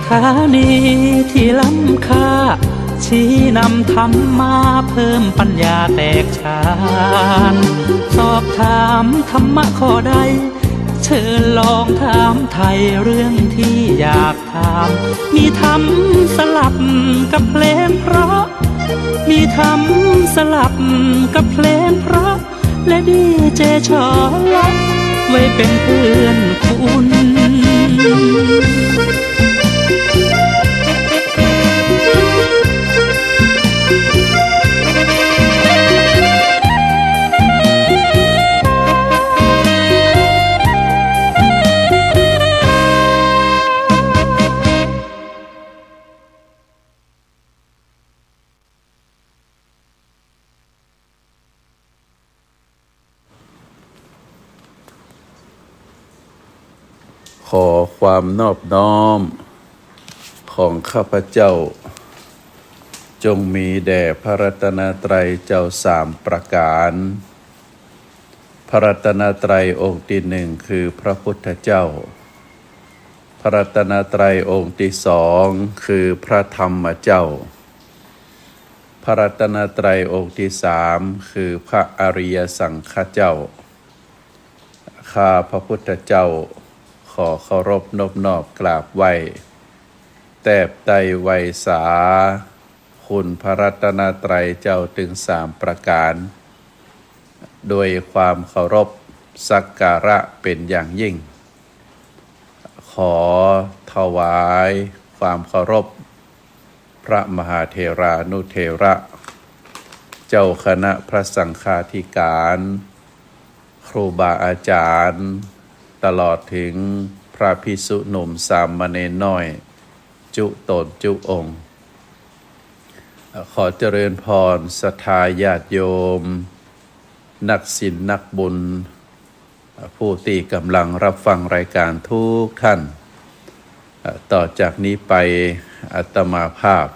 ธานีที่ล้ำค่าชี้นำธรรมมาเพิ่มปัญญาแตกฉานสอบถามธรรมะข้อใดเชิญลองถามไทยเรื่องที่อยากถามมีธรรมสลับกับเพลงเพราะมีธรรมสลับกับเพลงเพราะและดีเจชอละไว้เป็นเพื่อนคุณ ขอความนอบน้อมของข้าพเจ้าจงมีแด่พระรัตนตรัยเจ้าสามประการพระรัตนตรัยองค์ที่หนึ่งคือพระพุทธเจ้าพระรัตนตรัยองค์ที่สองคือพระธรรมเจ้าพระรัตนตรัยองค์ที่สามคือพระอริยสังฆเจ้าข้าพระพุทธเจ้าขอเคารพนบนอบกราบไหว้แทบไต่ไวสาคุณพระรัตนตรัยเจ้าถึงสามประการโดยความเคารพสักการะเป็นอย่างยิ่งขอถวายความเคารพพระมหาเถรานุเถระเจ้าคณะพระสังฆาธิการครูบาอาจารย์ตลอดถึงพระภิกษุหนุ่มสามเณรน้อยจุตนจุองค์ขอเจริญพรศรัทธาญาติโยมนักศีลนักบุญผู้ที่กำลังรับฟังรายการทุกท่านต่อจากนี้ไปอาตมาภาพ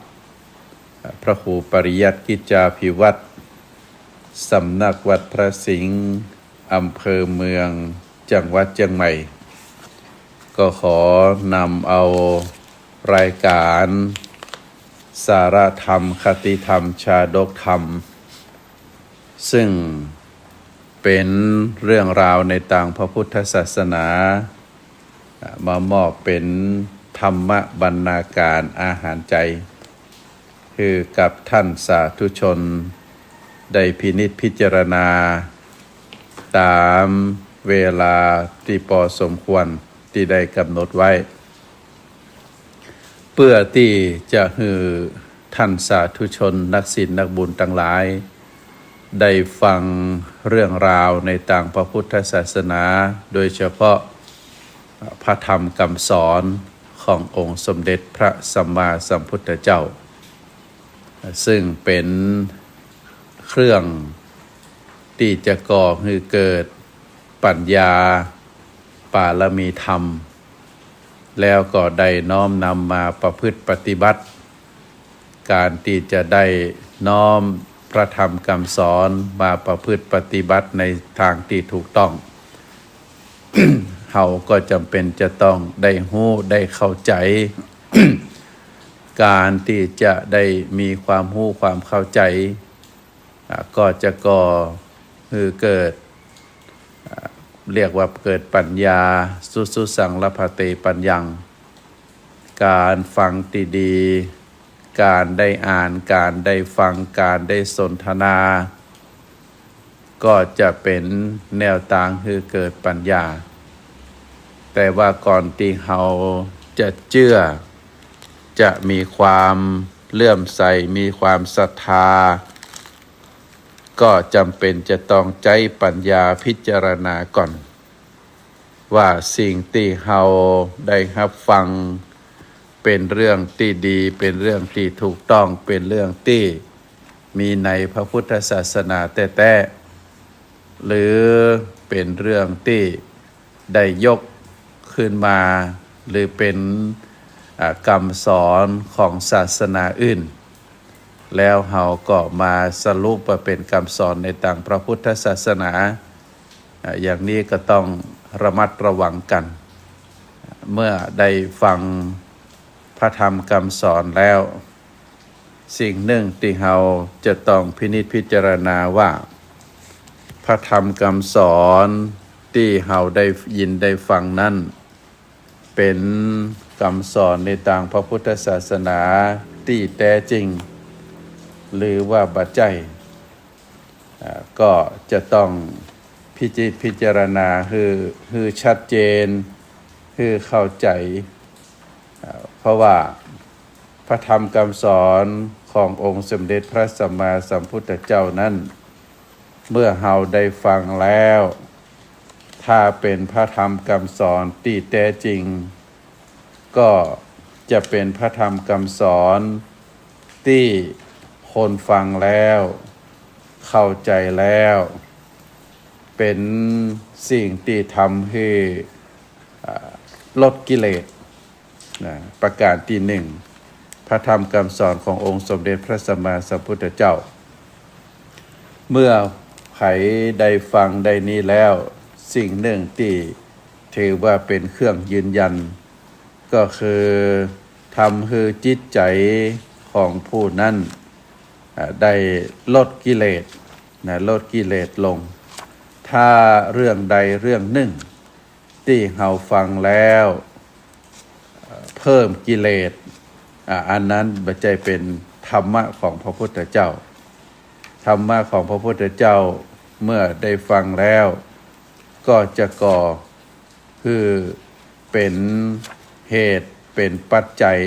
พระครูปริยัติกิจจาภิวัตรสำนักวัดพระสิงห์อำเภอเมืองจังหวัดเชียงใหม่ก็ขอนำเอารายการสารธรรมคติธรรมชาดกธรรมซึ่งเป็นเรื่องราวในทางพระพุทธศาสนามามอบเป็นธรรมบรรณาการอาหารใจคือกับท่านสาธุชนได้พินิจพิจารณาตามเวลาที่พอสมควรที่ได้กำหนดไว้เพื่อที่จะให้ท่านสาธุชนนักศีลนักบุญทั้งหลายได้ฟังเรื่องราวในทางพระพุทธศาสนาโดยเฉพาะพระธรรมคำสอนขององค์สมเด็จพระสัมมาสัมพุทธเจ้าซึ่งเป็นเครื่องที่จะก่อให้เกิดปัญญาปารมีธรรมแล้วก็ได้น้อมนำมาประพฤติปฏิบัติการที่จะได้น้อมพระธรรมคำสอนมาประพฤติปฏิบัติในทางที่ถูกต้อง เราก็จำเป็นจะต้องได้รู้ได้เข้าใจ การที่จะได้มีความรู้ความเข้าใจก็จะก่อให้เกิดเรียกว่าเกิดปัญญาสุสังลภเตปัญญังการฟังที่ดีการได้อ่านการได้ฟังการได้สนทนาก็จะเป็นแนวทางให้เกิดปัญญาแต่ว่าก่อนที่เราจะเชื่อจะมีความเลื่อมใสมีความศรัทธาก็จำเป็นจะต้องใช้ปัญญาพิจารณาก่อนว่าสิ่งที่เราได้รับฟังเป็นเรื่องที่ดีเป็นเรื่องที่ถูกต้องเป็นเรื่องที่มีในพระพุทธศาสนาแท้ๆหรือเป็นเรื่องที่ได้ยกขึ้นมาหรือเป็นคำสอนของศาสนาอื่นแล้วเราก็มาสรุปว่าเป็นคำสอนในทางพระพุทธศาสนาอย่างนี้ก็ต้องระมัดระวังกันเมื่อได้ฟัง พระธรรมคำสอนแล้ว สิ่งหนึ่งที่เราจะต้องพินิจพิจารณาว่าพระธรรมคำสอนที่เราได้ยินได้ฟังนั้นเป็นคำสอนในทางพระพุทธศาสนาที่แท้จริงหรือว่าบัจจัยก็จะต้องพิจารณาคือชัดเจนคือเข้าใจเพราะว่าพระธรรมคำสอนขององค์สมเด็จพระสัมมาสัมพุทธเจ้านั้นเมื่อเราได้ฟังแล้วถ้าเป็นพระธรรมคำสอนที่แท้จริงก็จะเป็นพระธรรมคำสอนที่คนฟังแล้วเข้าใจแล้วเป็นสิ่งที่ทำให้ลดกิเลสประการที่หนึ่งพระธรรมคำสอนขององค์สมเด็จพระสัมมาสัมพุทธเจ้าเมื่อใครได้ฟังได้นี้แล้วสิ่งหนึ่งที่ถือว่าเป็นเครื่องยืนยันก็คือทำให้จิตใจของผู้นั้นได้ลดกิเลสลดกิเลสลงถ้าเรื่องใดเรื่องหนึ่งที่เราฟังแล้วเพิ่มกิเลสอันนั้นบัจจัยเป็นธรรมะของพระพุทธเจ้าธรรมะของพระพุทธเจ้าเมื่อได้ฟังแล้วก็จะก่อคือเป็นเหตุเป็นปัจจัย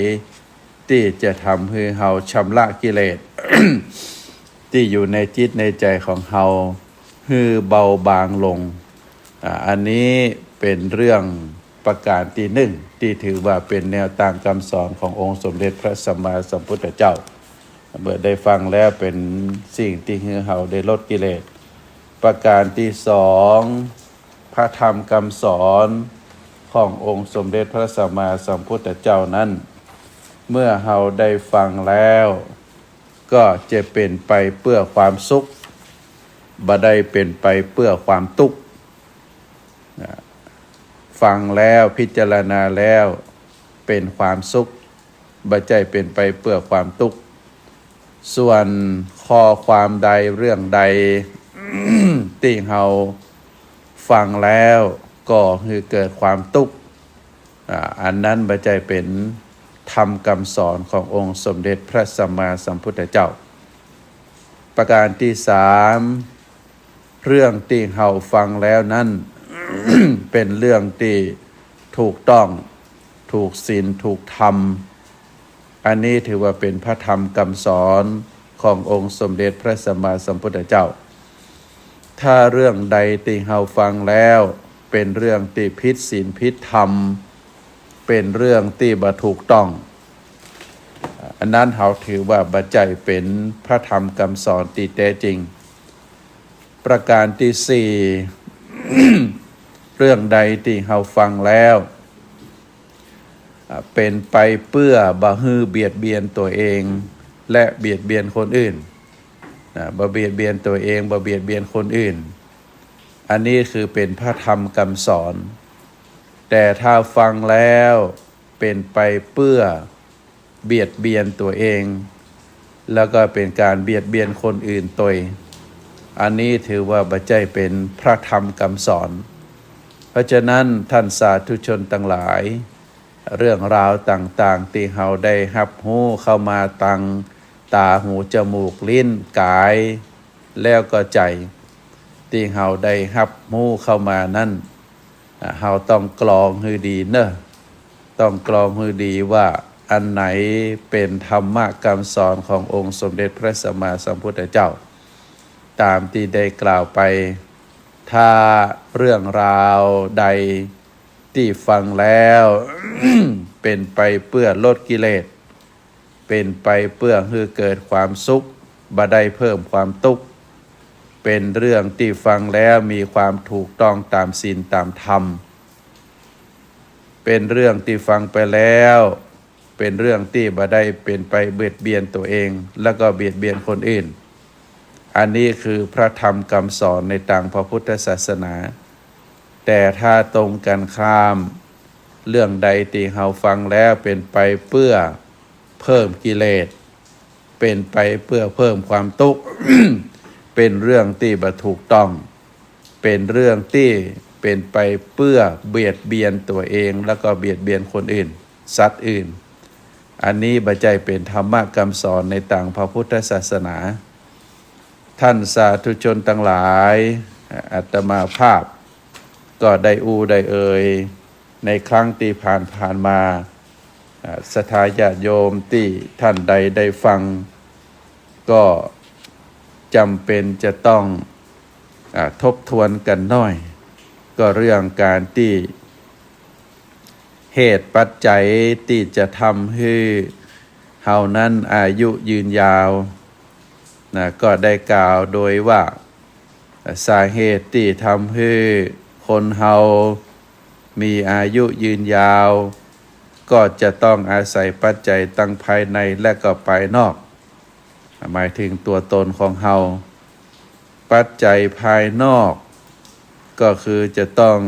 ที่จะทำให้เราชำระกิเลส ที่อยู่ในจิตในใจของเราให้เบาบางลงอันนี้เป็นเรื่องประการที่หนึ่งที่ถือว่าเป็นแนวทางคำสอนขององค์สมเด็จพระสัมมาสัมพุทธเจ้าเมื่อได้ฟังแล้วเป็นสิ่งที่ให้เราได้ลดกิเลสประการที่สองพระธรรมคำสอนขององค์สมเด็จพระสัมมาสัมพุทธเจ้านั้นเมื่อเราได้ฟังแล้วก็จะเป็นไปเพื่อความสุขบ่ได้เป็นไปเพื่อความทุกข์ฟังแล้วพิจารณาแล้วเป็นความสุขบ่ใช่เป็นไปเพื่อความทุกข์ส่วนข้อความใดเรื่องใด ที่เราฟังแล้วก็คือเกิดความทุกข์อันนั้นบ่ใช่เป็นธรรมคำสอนขององค์สมเด็จพระสัมมาสัมพุทธเจ้าประการที่สามเรื่องที่เราฟังแล้วนั้น เป็นเรื่องที่ถูกต้องถูกศีลถูกธรรมอันนี้ถือว่าเป็นพระธรรมคำสอนขององค์สมเด็จพระสัมมาสัมพุทธเจ้าถ้าเรื่องใดที่เราฟังแล้วเป็นเรื่องที่ผิดศีลผิดธรรมเป็นเรื่องที่บ่ถูกต้องอันนั้นเราถือว่าบ่ใช่เป็นพระธรรมคำสอนที่แท้จริงประการที่สี่ เรื่องใดที่เราฟังแล้วเป็นไปเพื่อบ่ฮือเบียดเบียนตัวเองและเบียดเบียนคนอื่นบ่เบียดเบียนตัวเองบ่เบียดเบียนคนอื่นอันนี้คือเป็นพระธรรมคำสอนแต่ถ้าฟังแล้วเป็นไปเพื่อเบียดเบียนตัวเองแล้วก็เป็นการเบียดเบียนคนอื่นตัวอันนี้ถือว่าบ่ใช่เป็นพระธรรมคำสอนเพราะฉะนั้นท่านสาธุชนทั้งหลายเรื่องราวต่างๆที่เราได้รับรู้เข้ามาตังตาหูจมูกลิ้นกายแล้วก็ใจที่เราได้รับรู้เข้ามานั้นเราต้องกรองให้ดีเนอะต้องกรองให้ดีว่าอันไหนเป็นธรรมะคำสอนขององค์สมเด็จพระสัมมาสัมพุทธเจ้าตามที่ได้กล่าวไปถ้าเรื่องราวใดที่ฟังแล้ว เป็นไปเพื่อลดกิเลสเป็นไปเพื่อให้เกิดความสุขบ่ได้เพิ่มความทุกข์เป็นเรื่องที่ฟังแล้วมีความถูกต้องตามศีลตามธรรมเป็นเรื่องที่ฟังไปแล้วเป็นเรื่องที่บ่ได้เป็นไปเบียดเบียนตัวเองแล้วก็เบียดเบียนคนอื่นอันนี้คือพระธรรมคำสอนในทางพระพุทธศาสนาแต่ถ้าตรงกันข้าม เรื่องใดที่เฮาฟังแล้วเป็นไปเพื่อเพิ่มกิเลสเป็นไปเพื่อเพิ่มความทุกข์ เป็นเรื่องที่บ่ถูกต้องเป็นเรื่องที่เป็นไปเพื่อเบียดเบียนตัวเองแล้วก็เบียดเบียนคนอื่นสัตว์อื่นอันนี้บ่ใจเป็นธรรมะคำสอนในต่างพระพุทธศาสนาท่านสาธุชนทั้งหลายอาตมาภาพก็ได้ได้เอ่ยในครั้งที่ผ่านมาศรัทธาญาติโยมที่ท่านใดได้ฟังก็จำเป็นจะต้องทบทวนกันหน่อยก็เรื่องการที่เหตุปัจจัยที่จะทำให้เฮานั้นอายุยืนยาวก็ได้กล่าวโดยว่าสาเหตุที่ทำให้คนเฮามีอายุยืนยาวก็จะต้องอาศัยปัจจัยตั้งภายในและก็ภายนอกหมายถึงตัวตนของเฮาปัจจัยภายนอกก็คือจะต้อง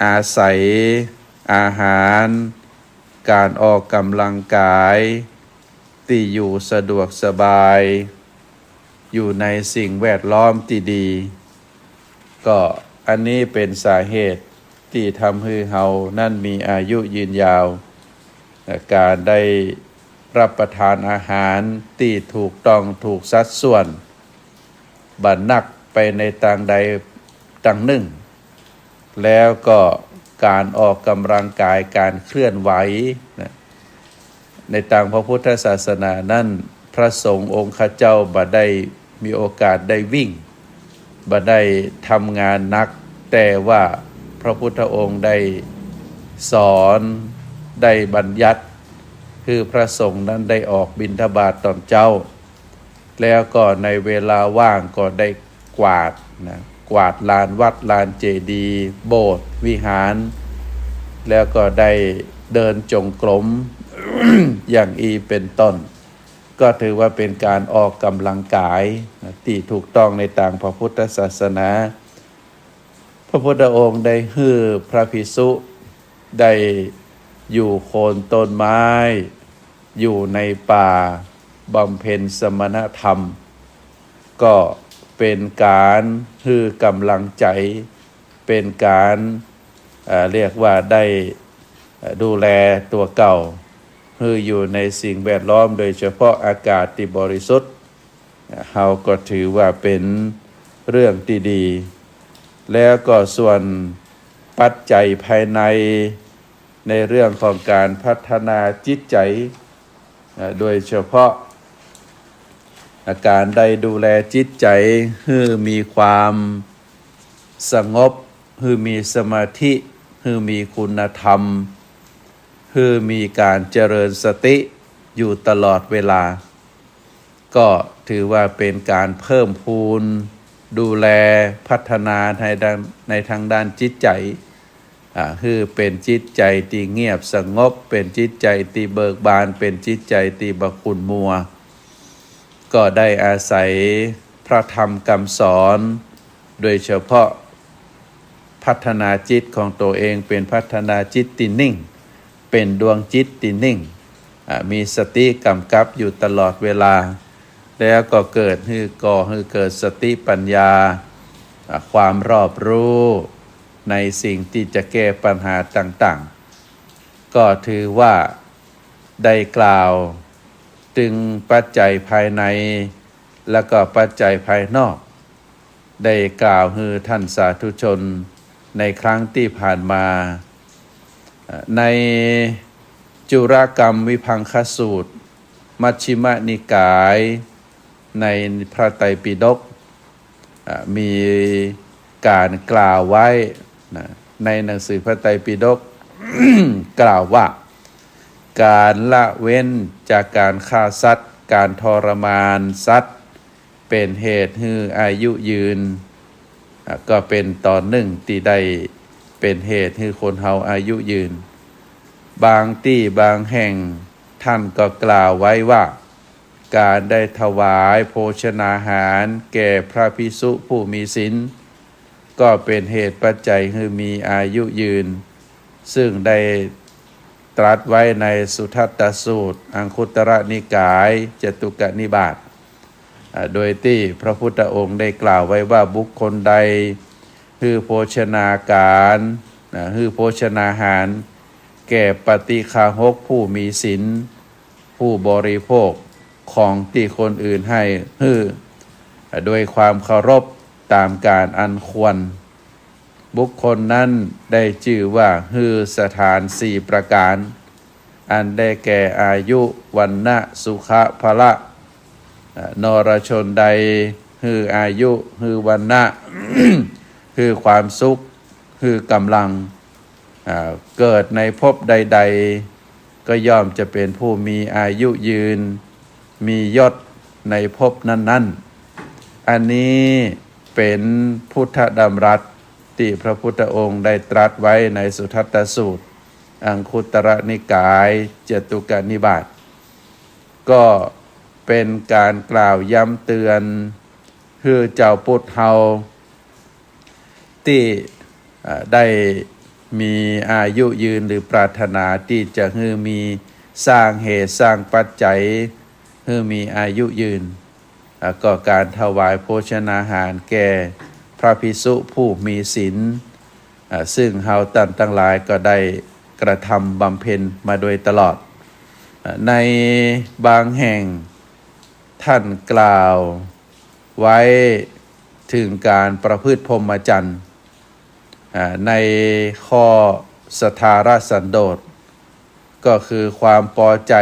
อาศัยอาหารการออกกำลังกายที่อยู่สะดวกสบายอยู่ในสิ่งแวดล้อมที่ดีก็อันนี้เป็นสาเหตุที่ทำให้เฮานั่นมีอายุยืนยาวการได้รับประทานอาหารที่ถูกต้องถูกสัดส่วนบัดนักไปในต่างใดต่างหนึ่งแล้วก็การออกกำลังกายการเคลื่อนไหวในต่างพระพุทธศาสนานั้นพระสงฆ์องค์ข้าเจ้าบ่ได้มีโอกาสได้วิ่งบ่ได้ทำงานนักแต่ว่าพระพุทธองค์ได้สอนได้บัญญัติคือพระสงฆ์นั้นได้ออกบิณฑบาตตอนเจ้าแล้วก็ในเวลาว่างก็ได้กวาดลานวัดลานเจดีย์โบสถ์วิหารแล้วก็ได้เดินจงกรม อย่างเป็นต้นก็ถือว่าเป็นการออกกำลังกายที่ถูกต้องในต่างพระพุทธศาสนาพระพุทธองค์ได้ฮือพระภิกษุได้อยู่โคนต้นไม้อยู่ในป่าบำเพ็ญสมณธรรมก็เป็นการฮือกำลังใจเป็นการเรียกว่าได้ดูแลตัวเก่าฮืออยู่ในสิ่งแวดล้อมโดยเฉพาะอากาศที่บริสุทธิ์เฮาก็ถือว่าเป็นเรื่องที่ดีแล้วก็ส่วนปัจจัยภายในเรื่องของการพัฒนาจิตใจโดยเฉพาะการได้ดูแลจิตใจให้มีความสงบให้มีสมาธิให้มีคุณธรรมให้มีการเจริญสติอยู่ตลอดเวลาก็ถือว่าเป็นการเพิ่มพูนดูแลพัฒนาในทางด้านจิตใจคือเป็นจิตใจที่เงียบสงบเป็นจิตใจที่เบิกบานเป็นจิตใจที่บ่ขุ่นมัวก็ได้อาศัยพระธรรมคำสอนโดยเฉพาะพัฒนาจิตของตัวเองเป็นพัฒนาจิตที่นิ่งเป็นดวงจิตที่นิ่งมีสติกำกับอยู่ตลอดเวลาแล้วก็เกิดให้เกิดสติปัญญาความรอบรู้ในสิ่งที่จะแก้ปัญหาต่างๆก็ถือว่าได้กล่าวถึงปัจจัยภายในแล้วก็ปัจจัยภายนอกได้กล่าวให้ท่านสาธุชนในครั้งที่ผ่านมาในจุรกรรมวิภังคสูตรมัชฌิมนิกายในพระไตรปิฎกมีการกล่าวไว้ในหนังสือพระไตรปิฎก กล่าวว่าการละเว้นจากการฆ่าสัตว์การทรมานสัตว์เป็นเหตุให้อายุยืนก็เป็นตอนหนึ่งที่ได้เป็นเหตุให้คนเฮาอายุยืนบางที่บางแห่งท่านก็กล่าวไว้ว่าการได้ถวายโภชนาหารแก่พระภิกษุผู้มีศีลก็เป็นเหตุปัจจัยให้มีอายุยืน ซึ่งได้ตรัสไว้ในสุทัตตสูตรอังคุตรนิกายจตุกนิบาตโดยที่พระพุทธองค์ได้กล่าวไว้ว่าบุคคลใดฮือโภชนาการฮือโภชนาหารแก่ปฏิฆาหกผู้มีศีลผู้บริโภคของที่คนอื่นให้ฮือโดยความเคารพตามการอันควรบุคคลนั้นได้ชื่อว่าฮือสถานสี่ประการอันได้แก่อายุวันนะสุขะพละนรชนใดฮืออายุฮือวันนะ คือความสุขคือกำลังเกิดในภพใดๆก็ย่อมจะเป็นผู้มีอายุยืนมียศในภพนั้นๆอันนี้เป็นพุทธดำรัสที่พระพุทธองค์ได้ตรัสไว้ในสุทัตตสูตรอังคุตรนิกายจตุกนิบาตก็เป็นการกล่าวย้ำเตือนคือเจ้าพุทธเฮาที่ได้มีอายุยืนหรือปรารถนาที่จะให้มีสร้างเหตุสร้างปัจจัยให้มีอายุยืนก็การถวายโภชนาหารแก่พระภิกษุผู้มีศีลซึ่งเฮาท่านทั้งหลายก็ได้กระทำบำเพ็ญมาโดยตลอดในบางแห่งท่านกล่าวไว้ถึงการประพฤติพรหมจรรย์ในข้อสทารสันโดษก็คือความพอใจ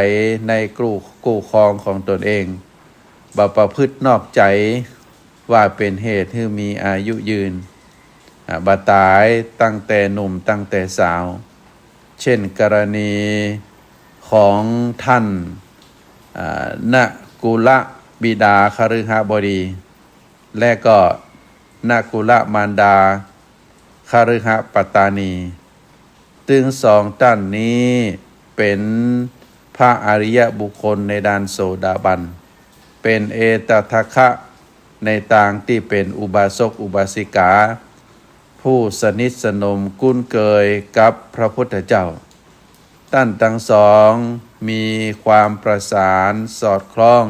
ในกู้ครองของตนเองบ่ประพฤตินอกใจว่าเป็นเหตุให้มีอายุยืนบ่ตายตั้งแต่หนุ่มตั้งแต่สาวเช่นกรณีของท่านนกุลบิดาคฤหบดีและก็นกุลมารดาคฤหปัตตานีตึงสองท่านนี้เป็นพระอริยบุคคลในด้านโสดาบันเป็นเอตทัคคะในต่างที่เป็นอุบาสกอุบาสิกาผู้สนิทสนมคุ้นเคยกับพระพุทธเจ้าท่านทั้งสองมีความประสานสอดคล้อง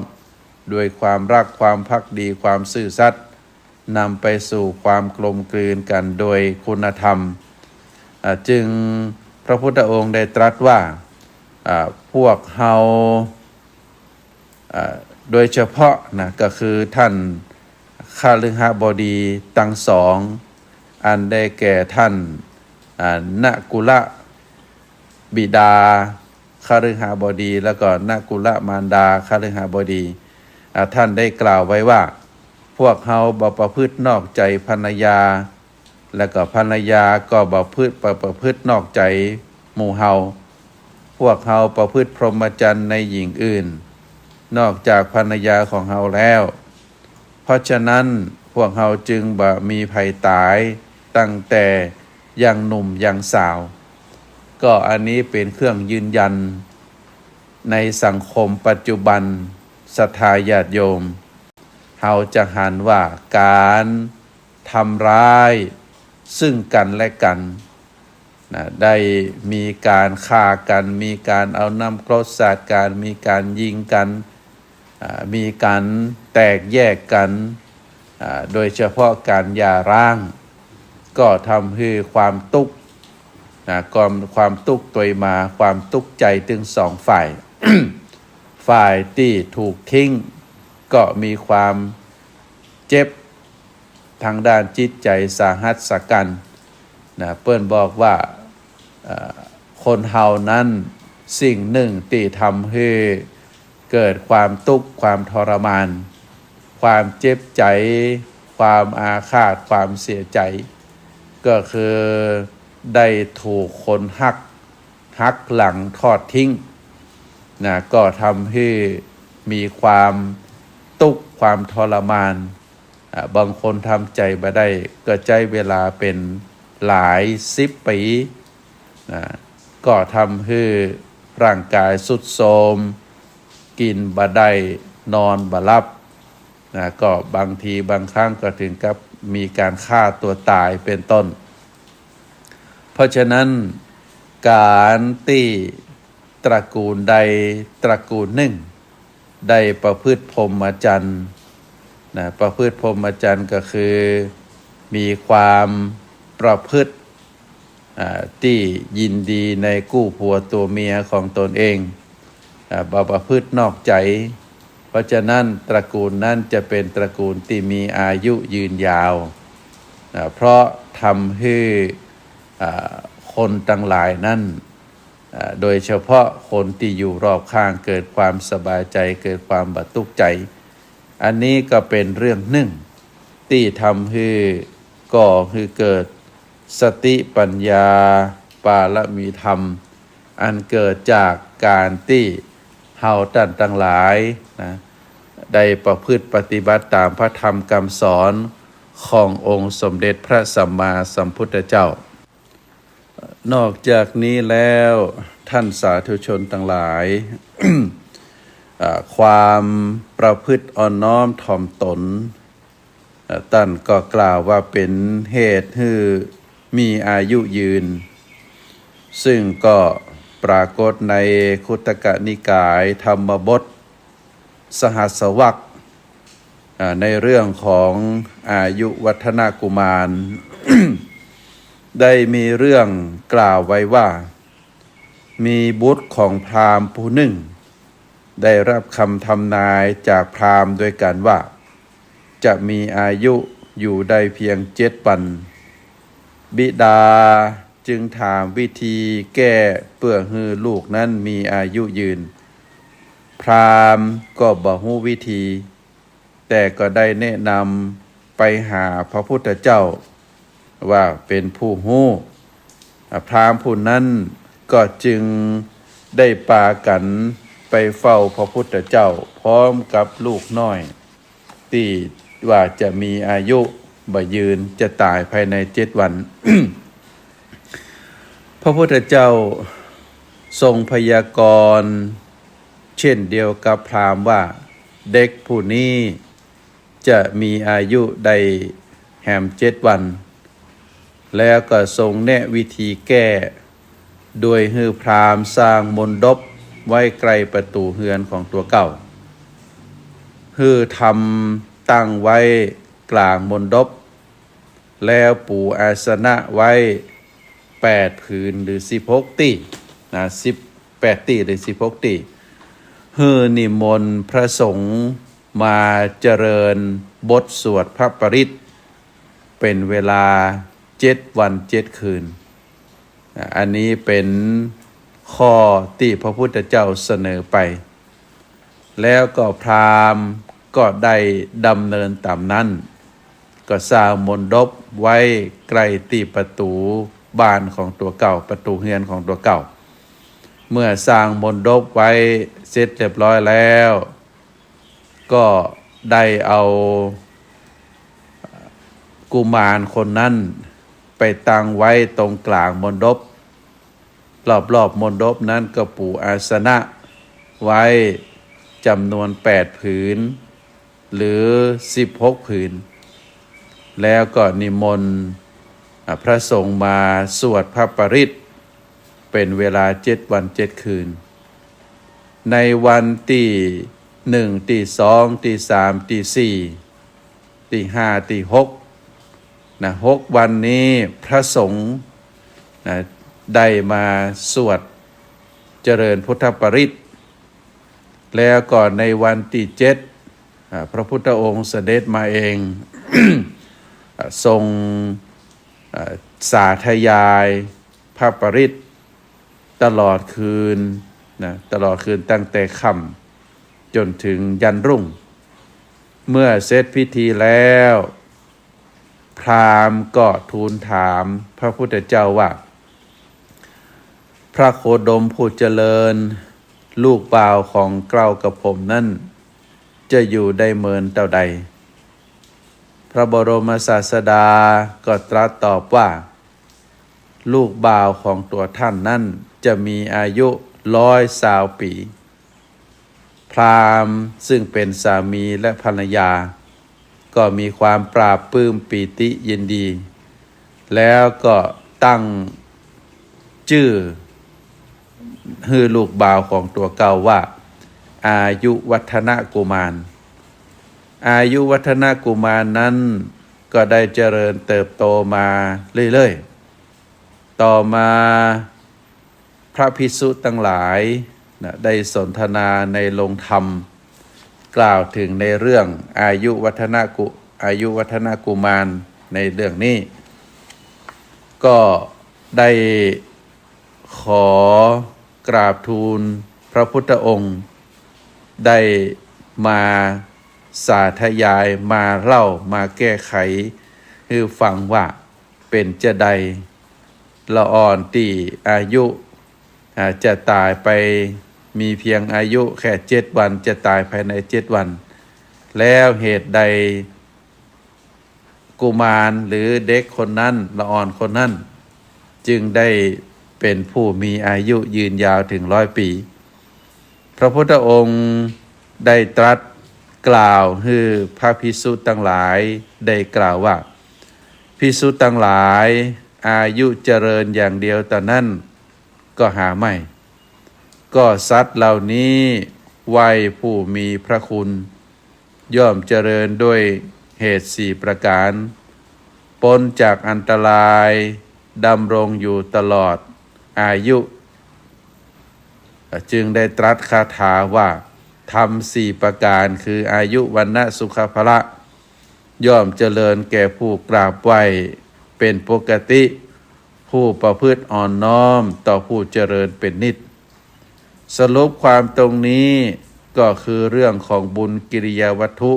ด้วยความรักความภักดีความซื่อสัตย์นำไปสู่ความกลมกลืนกันโดยคุณธรรมจึงพระพุทธองค์ได้ตรัสว่าพวกเฮาโดยเฉพาะนะก็คือท่านคฤหบดีทั้งสองอันได้แก่ท่านนกุลบิดาคฤหบดีแล้วก็นกุลมารดาคฤหบดีท่านได้กล่าวไว้ว่าพวกเฮาบ่ประพฤตินอกใจภรรยาและก็ภรรยาก็บ่ประพฤตินอกใจหมู่เฮาพวกเฮาประพฤติพรหมจรรย์ในหญิงอื่นนอกจากภรรยาของเฮาแล้วเพราะฉะนั้นพวกเฮาจึงบ่มีภัยตายตั้งแต่ยังหนุ่มยังสาวก็อันนี้เป็นเครื่องยืนยันในสังคมปัจจุบันศรัทธาญาติโยมเฮาจะหันว่าการทำร้ายซึ่งกันและกันได้มีการฆ่ากันมีการเอาน้ำกรดสาดกันมีการยิงกันมีการแตกแยกกันโดยเฉพาะการหย่าร้างก็ทำให้ความทุกข์ความทุกข์ตัวมาความทุกข์ใจถึงสองฝ่าย ฝ่ายที่ถูกทิ้งก็มีความเจ็บทางด้านจิตใจสาหัสสากันเปิ้นบอกว่าคนเฮานั้นสิ่งหนึ่งที่ทำให้เกิดความทุกข์ความทรมานความเจ็บใจความอาฆาตความเสียใจก็คือได้ถูกคนหักหลังทอดทิ้งก็ทำให้มีความทุกข์ความทรมานบางคนทำใจมาได้ก็ใช้เวลาเป็นหลาย10 ปีก็ทำให้ร่างกายทรุดโทรมกินบ่ได้นอนบ่หลับก็บางทีบางครั้งก็ถึงกับมีการฆ่าตัวตายเป็นต้นเพราะฉะนั้น การที่ตระกูลใดตระกูลหนึ่งได้ประพฤติพรหมจรรย์นะประพฤติพรหมจรรย์ก็คือมีความประพฤติที่ยินดีในกู้ผัวตัวเมียของตนเองบ่ประพฤตินอกใจเพราะฉะนั้นตระกูลนั้นจะเป็นตระกูลที่มีอายุยืนยาวเพราะทำให้คนทั้งหลายนั้นโดยเฉพาะคนที่อยู่รอบข้างเกิดความสบายใจเกิดความบัตุกใจอันนี้ก็เป็นเรื่องหนึ่งที่ทำให้ก่อให้เกิดสติปัญญาปารมีธรรมอันเกิดจากการที่เฮาท่านทั้งหลายนะได้ประพฤติปฏิบัติตามพระธรรมคำสอนขององค์สมเด็จพระสัมมาสัมพุทธเจ้านอกจากนี้แล้วท่านสาธุชนทั้งหลาย ความประพฤติอ่อนน้อมถ่อมตนท่านก็กล่าวว่าเป็นเหตุให้มีอายุยืนซึ่งก็ปรากฏในคุตกนิกายธรรมบทสหัสวรรคในเรื่องของอายุวัฒนกุมาร ได้มีเรื่องกล่าวไว้ว่ามีบุตรของพราหมณ์ผู้หนึ่งได้รับคำทำนายจากพราหมณ์ด้วยกันว่าจะมีอายุอยู่ได้เพียง7 วันบิดาจึงถามวิธีแก้เพื่อให้ลูกนั้นมีอายุยืนพราหมณ์ก็บ่ฮู้วิธีแต่ก็ได้แนะนำไปหาพระพุทธเจ้าว่าเป็นผู้ฮู้พราหมณ์ผู้นั้นก็จึงได้ปากันไปเฝ้าพระพุทธเจ้าพร้อมกับลูกน้อยที่ว่าจะมีอายุบ่ยืนจะตายภายใน7 วัน พระพุทธเจ้าทรงพยากรณ์เช่นเดียวกับพราหมณ์ว่าเด็กผู้นี้จะมีอายุได้แหม7 วันแล้วก็ทรงแนะวิธีแก้โดยให้พราหมณ์สร้างมณฑปไว้ใกล้ประตูเฮือนของตัวเก่าให้ทำตั้งไว้กลางมณฑปแล้วปูอาสนะไว้8 ผืนหรือ16 ตีนะ18 ตีหรือ16 ตีให้นิมนต์พระสงฆ์มาเจริญบทสวดพระปริตรเป็นเวลา7 วัน 7 คืนอันนี้เป็นข้อที่พระพุทธเจ้าเสนอไปแล้วก็พราหมณ์ก็ได้ดำเนินตามนั้นก็สร้างมณฑปไว้ใกล้ที่ประตูบ้านของตัวเก่าประตูเฮือนของตัวเก่าเมื่อสร้างมณฑปไว้เสร็จเรียบร้อยแล้วก็ได้เอากุมารคนนั้นไปตั้งไว้ตรงกลางมณฑปรอบๆมณฑปนั้นก็ปูอาสนะไว้จำนวน8 ผืนหรือ16 ผืนแล้วก็นิมนต์พระสงฆ์มาสวดพระปริตรเป็นเวลา7 วัน 7 คืนในวันที่1ที่2ที่3ที่4ที่5ที่6 6 วันนี้พระสงฆ์ได้มาสวดเจริญพุทธปริตรแล้วก็ในวันที่7พระพุทธองค์เสด็จมาเอง ทรงสาธยายพระปริตรตลอดคืนตลอดคืนตั้งแต่ค่ำจนถึงยันรุ่งเมื่อเสร็จพิธีแล้วพราหมณ์ก็ทูลถามพระพุทธเจ้าว่าพระโคดมผู้เจริญลูกบ่าวของเกล้ากับผมนั้นจะอยู่ได้เมินเท่าใดพระบรมศาสดาก็ตรัสตอบว่าลูกบ่าวของตัวท่านนั้นจะมีอายุ120 ปีพราหมณ์ซึ่งเป็นสามีและภรรยาก็มีความปราบปลื้มปีติยินดีแล้วก็ตั้งชื่อ ฮือลูกบ่าวของตัวเก่าว่าอายุวัฒนกุมารอายุวัฒนกุมารนั้นก็ได้เจริญเติบโตมาเรื่อยๆต่อมาพระภิกษุทั้งหลายได้สนทนาในโรงธรรมกล่าวถึงในเรื่องอายุวัฒนกุมารในเรื่องนี้ก็ได้ขอกราบทูลพระพุทธองค์ได้มาสาธยายมาเล่ามาแก้ไขให้ฟังว่าเป็นจะใดละอ่อนที่อายุจะตายไปมีเพียงอายุแค่7 วันจะตายภายใน7 วันแล้วเหตุใดกุมารหรือเด็กคนนั้นละอ่อนคนนั้นจึงได้เป็นผู้มีอายุยืนยาวถึง100 ปีพระพุทธองค์ได้ตรัสกล่าวให้พระภิกษุทั้งหลายได้กล่าวว่าภิกษุทั้งหลายอายุเจริญอย่างเดียวแต่นั้นก็หาไม่ก็สัตว์เหล่านี้วัยผู้มีพระคุณย่อมเจริญด้วยเหตุ4 ประการพ้นจากอันตรายดำรงอยู่ตลอดอายุจึงได้ตรัสคาถาว่าทำ4 ประการคืออายุวันนะสุขภละย่อมเจริญแก่ผู้กราบไหว้เป็นปกติผู้ประพฤติอ่อนน้อมต่อผู้เจริญเป็นนิจสรุปความตรงนี้ก็คือเรื่องของบุญกิริยาวัตถุ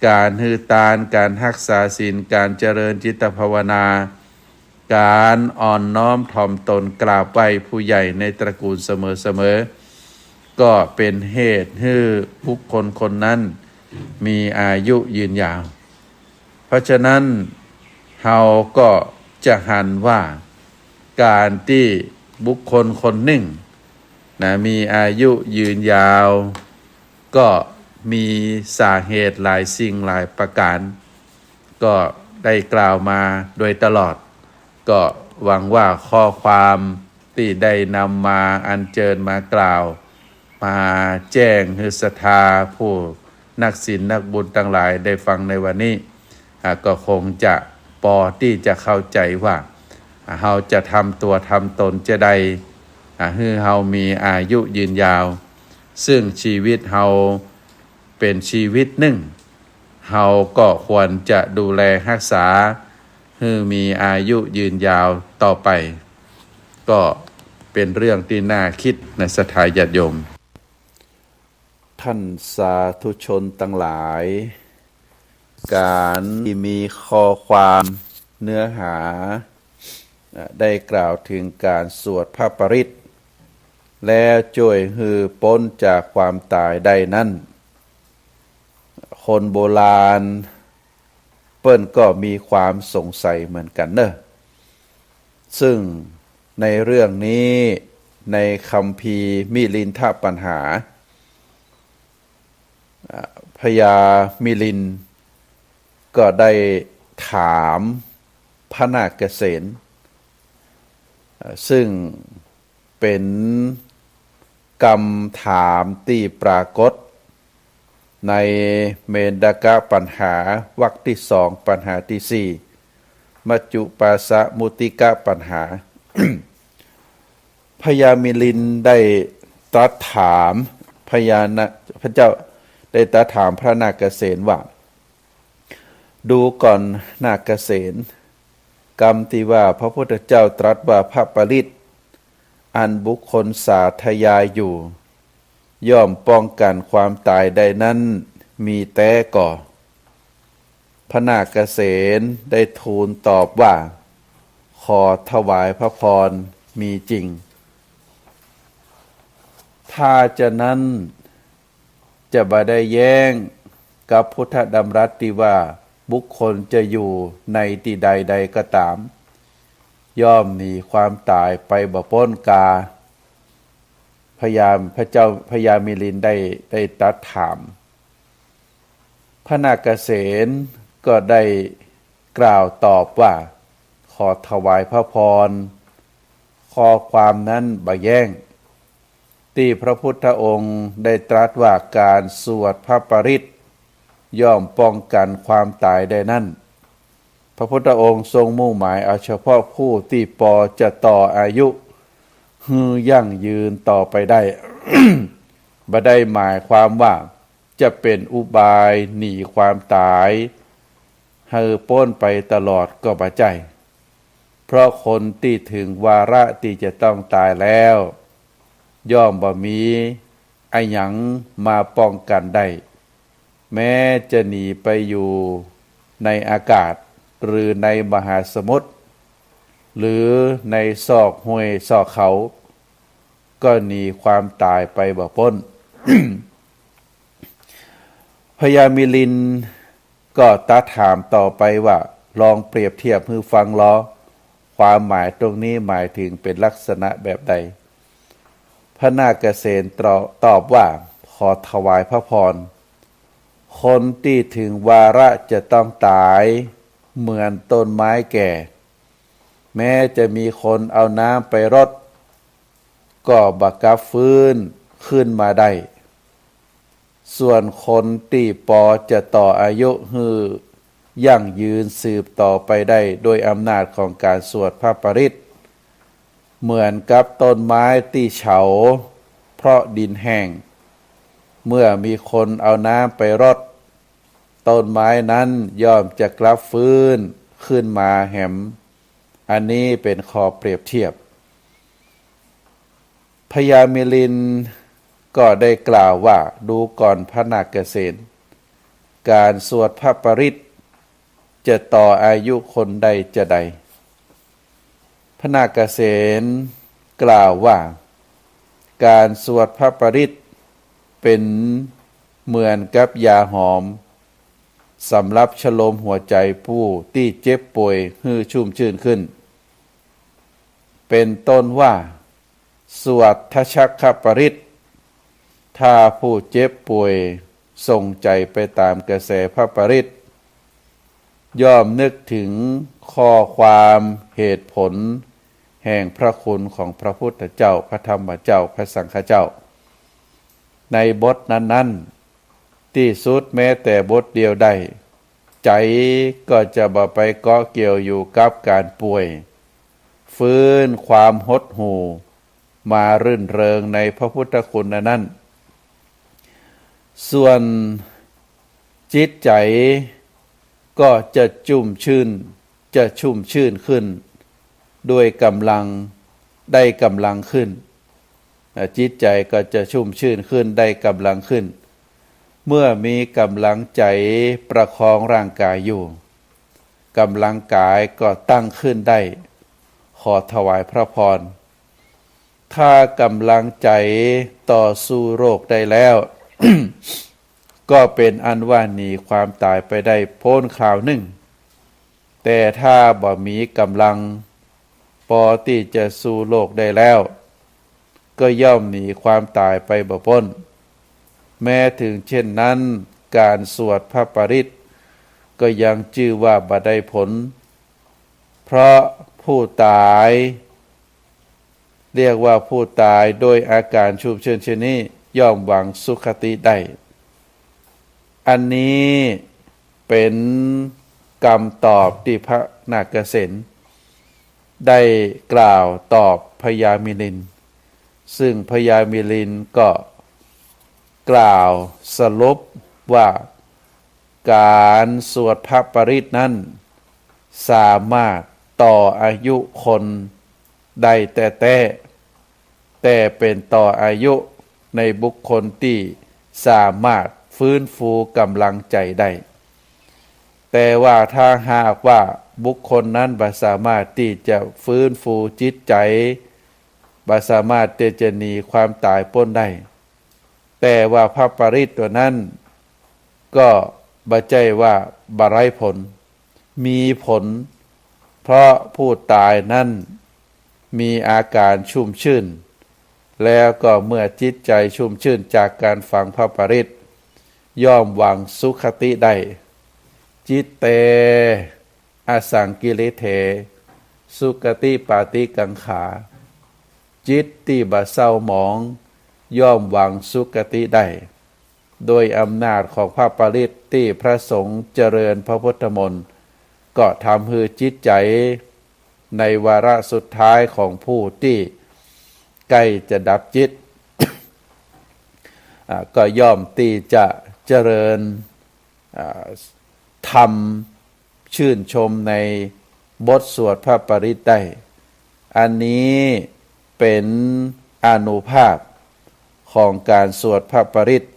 การฮือตานการรักษาศีลการเจริญจิตภาวนาการอ่อนน้อมถ่อมตนกราบไหว้ผู้ใหญ่ในตระกูลเสมอก็เป็นเหตุให้บุคคลคนนั้นมีอายุยืนยาวเพราะฉะนั้นเฮาก็จะหันว่าการที่บุคคลคนหนึ่งมีอายุยืนยาวก็มีสาเหตุหลายสิ่งหลายประการก็ได้กล่าวมาโดยตลอดก็หวังว่าข้อความที่ได้นำมาอัญเชิญมากล่าวมาแจ้งให้ศรัทธาผู้นักศีลนักบุญทั้งหลายได้ฟังในวันนี้ก็คงจะพอที่จะเข้าใจว่าเฮาจะทำตัวทำตนจะได้ให้เฮามีอายุยืนยาวซึ่งชีวิตเฮาเป็นชีวิตหนึ่งเฮาก็ควรจะดูแลรักษาให้มีอายุยืนยาวต่อไปก็เป็นเรื่องที่น่าคิดในศรัทธาญาติโยมท่านสาธุชนทั้งหลายการที่มีข้อความเนื้อหาได้กล่าวถึงการสวดพระปริตรแล้วช่วยให้พ้นจากความตายได้นั้นคนโบราณเปิ้นก็มีความสงสัยเหมือนกันเนอะซึ่งในเรื่องนี้ในคัมภีร์มิลินทปัญหาพญามิลินก็ได้ถามพระนาคเษนซึ่งเป็นคำถามที่ปรากฏในเมนดกะปัญหาวรรคที่2ปัญหาที่4มัจจุปาสะมุติกะปัญหา พญามิลินได้ตรัสถามพระเจ้าได้ตรัสถามพระนาคเษนว่าดูก่อนนาคเษนกรรมที่ว่าพระพุทธเจ้าตรัสว่าพระปริตรอันบุคคลสาธยายอยู่ย่อมป้องกันความตายได้นั้นมีแต่ก่อพระนาคเษนได้ทูลตอบว่าขอถวายพระพรมีจริงถ้าจะนั้นจะบ่ได้แย้งกับพุทธดำรัสที่ว่าบุคคลจะอยู่ในที่ใดๆก็ตามย่อมหนีความตายไปบ่พ้นกาพระเจ้าพญามิลินได้ตรัสถามพระนาคเษนก็ได้กล่าวตอบว่าขอถวายพระพรข้อความนั้นบ่แย้ง ที่พระพุทธองค์ได้ตรัสว่าการสวดพระปริตรย่อมป้องกันความตายได้นั่นพระพุทธองค์ทรงมุ่งหมายเอาเฉพาะผู้ที่พอจะต่ออายุฮือยั่งยืนต่อไปได้ บ่ได้หมายความว่าจะเป็นอุบายหนีความตายให้พ้นไปตลอดก็บ่ใจเพราะคนที่ถึงวาระที่จะต้องตายแล้วย่อมบ่มีไอ้หยังมาป้องกันได้แม้จะหนีไปอยู่ในอากาศหรือในมหาสมุทรหรือในซอกห้วยซอกเขาก็หนีความตายไปบ่พ้น พญามิลินก็ตัดถามต่อไปว่าลองเปรียบเทียบให้ฟังล้อความหมายตรงนี้หมายถึงเป็นลักษณะแบบใดพระนาคเษนตอบว่าขอถวายพระพรคนที่ถึงวาระจะต้องตายเหมือนต้นไม้แก่แม้จะมีคนเอาน้ำไปรดก็บักกลับฟื้นขึ้นมาได้ส่วนคนที่ปอจะต่ออายุฮือยั่งยืนสืบต่อไปได้โดยอำนาจของการสวดพระปริตรเหมือนกับต้นไม้ที่เฉาเพราะดินแห้งเมื่อมีคนเอาน้ำไปรดต้นไม้นั้นย่อมจะกลับฟื้นขึ้นมาแหมอันนี้เป็นข้อเปรียบเทียบพญามิลินก็ได้กล่าวว่าดูก่อนพระนาคเษนการสวดพระปริตรจะต่ออายุคนใดจะใดพระนาคเษนกล่าวว่าการสวดพระปริตรเป็นเหมือนกับยาหอมสำหรับชโลมหัวใจผู้ที่เจ็บป่วยให้ชุ่มชื่นขึ้นเป็นต้นว่าสวดทชักขปริตรถ้าผู้เจ็บป่วยส่งใจไปตามกระแสพระปริตรย่อมนึกถึงข้อความเหตุผลแห่งพระคุณของพระพุทธเจ้าพระธรรมเจ้าพระสังฆเจ้าในบทนั้นๆที่สุดแม้แต่บทเดียวได้ใจก็จะบ่ไปเกาะเกี่ยวอยู่กับการป่วยฟื้นความหดหู่มารื่นเริงในพระพุทธคุณนั้นส่วนจิตใจก็จะชุ่มชื่นขึ้นด้วยกำลังได้กำลังขึ้นจิตใจก็จะชุ่มชื่นขึ้นได้กำลังขึ้นเมื่อมีกำลังใจประคองร่างกายอยู่กำลังกายก็ตั้งขึ้นได้ขอถวายพระพรถ้ากำลังใจต่อสู้โรคได้แล้ว ก็เป็นอันว่าหนีความตายไปได้พ้นข่าวหนึ่งแต่ถ้าบ่มีกำลังพอที่จะสู้โลกได้แล้วก็ย่อมหนีความตายไปบ่พ้นแม้ถึงเช่นนั้นการสวดพระปริตรก็ยังชื่อว่าบ่ได้ผลเพราะผู้ตายเรียกว่าผู้ตายโดยอาการชุ่มชื่นเช่นนี้ย่อมหวังสุคติได้อันนี้เป็นคำตอบที่พระนาคเษนได้กล่าวตอบพญามิลินซึ่งพญามิลินก็กล่าวสรุปว่าการสวดพระปริตรนั้นสามารถต่ออายุคนได้แต่เป็นต่ออายุในบุคคลที่สามารถฟื้นฟูกำลังใจได้แต่ว่าถ้าหากว่าบุคคลนั้นบ่สามารถที่จะฟื้นฟูจิตใจบ่สามารถที่จะหนีความตายพ้นได้แต่ว่าพระปริตรตัวนั้นก็บ่ใจว่าบ่ไร้ผลมีผลเพราะผู้ตายนั้นมีอาการชุ่มชื่นแล้วก็เมื่อจิตใจชุ่มชื่นจากการฟังพระปริตรย่อมหวังสุขติได้จิตเตอสังกิริเถสุขติปาติกังขาจิตที่บ่เศร้าหมอง ย่อมหวังสุคติได้โดยอำนาจของพระปริตที่พระสงฆ์เจริญพระพุทธมนต์ก็ทำให้จิตใจในวาระสุดท้ายของผู้ที่ใกล้จะดับจิต ก็ย่อมที่จะเจริญธรรมชื่นชมในบทสวดพระปริตรได้อันนี้เป็นอานุภาพของการสวดพระปริตร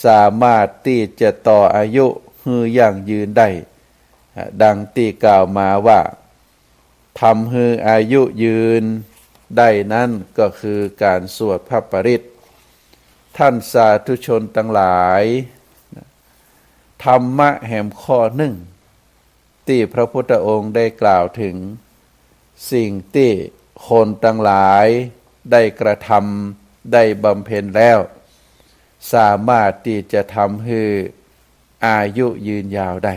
สามารถที่จะต่ออายุฮือยั่งยืนได้ดังที่กล่าวมาว่าทำฮืออายุยืนได้นั้นก็คือการสวดพระปริตรท่านสาธุชนทั้งหลายธรรมะแห่งข้อหนึ่งที่พระพุทธองค์ได้กล่าวถึงสิ่งที่คนทั้งหลายได้กระทำได้บำเพ็ญแล้วสามารถที่จะทำให้อายุยืนยาวได้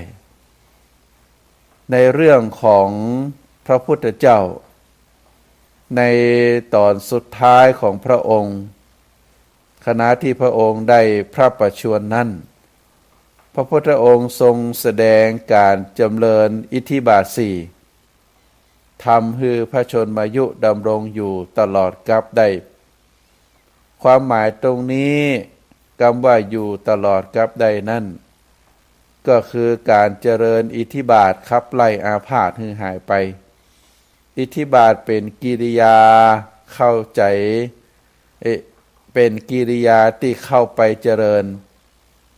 ในเรื่องของพระพุทธเจ้าในตอนสุดท้ายของพระองค์ขณะที่พระองค์ได้พระประชวรนั้นพระพุทธองค์ทรงแสดงการจำเริญอิทธิบาทสี่ทำให้พระชนมายุดำรงอยู่ตลอดกาลได้ความหมายตรงนี้คำว่าอยู่ตลอดกาลได้นั่นก็คือการเจริญอิทธิบาทขับไล่อาพาธให้หายไปอิทธิบาทเป็นกิริยาเข้าใจเป็นกิริยาที่เข้าไปเจริญ